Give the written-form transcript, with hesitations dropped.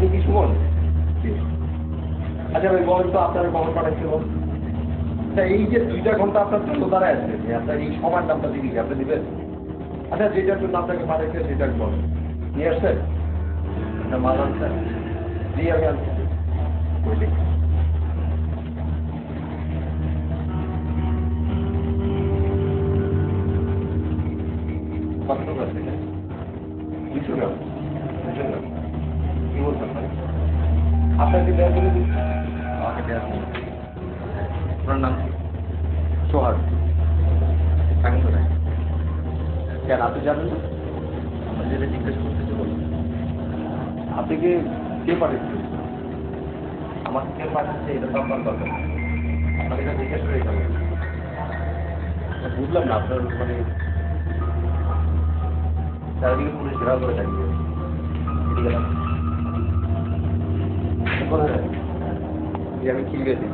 আপনি কি সুমন? আচ্ছা ভাই বলেন তো আপনার কখন পাঠাচ্ছিল? আচ্ছা এই যে 2টা ঘন্টা আপনার জন্য দাঁড়ায় আছে, আপনার এই সময়ের নামটা দিবি আপনি দিবেন? আচ্ছা যেটার জন্য আপনাকে পাঠাইছে সেটা বলেন। নিয়ে আসছেন? একটা মাল আনছেন? জি আমি আনছি। ওই দেখি। কত টাকা আছে? 200 গ্রাম। 200 গ্রাম। কি বলছেন ভাই? আপনাকে দেওয়া করে দিচ্ছি। আমাকে দেওয়া করে দিচ্ছি। আপনার নাম কি? সোহাগ। থাকেন কোথায়? কেন আপনি জানেন না? আমরা যেটা জিজ্ঞেস করতেছি বলুন। আপনি কি কে পাঠিয়েছেন? আমাকে কে পাঠাচ্ছে এটা তো আপনার দরকার। আপনাকে এটা জিজ্ঞেস করে যাবেন। বুঝলাম না আপনার মানে চারিদিকে পুলিশ ঘেরাও করে থাকবে। এদিকে না। কোথায়? আমি খিলগে দিই।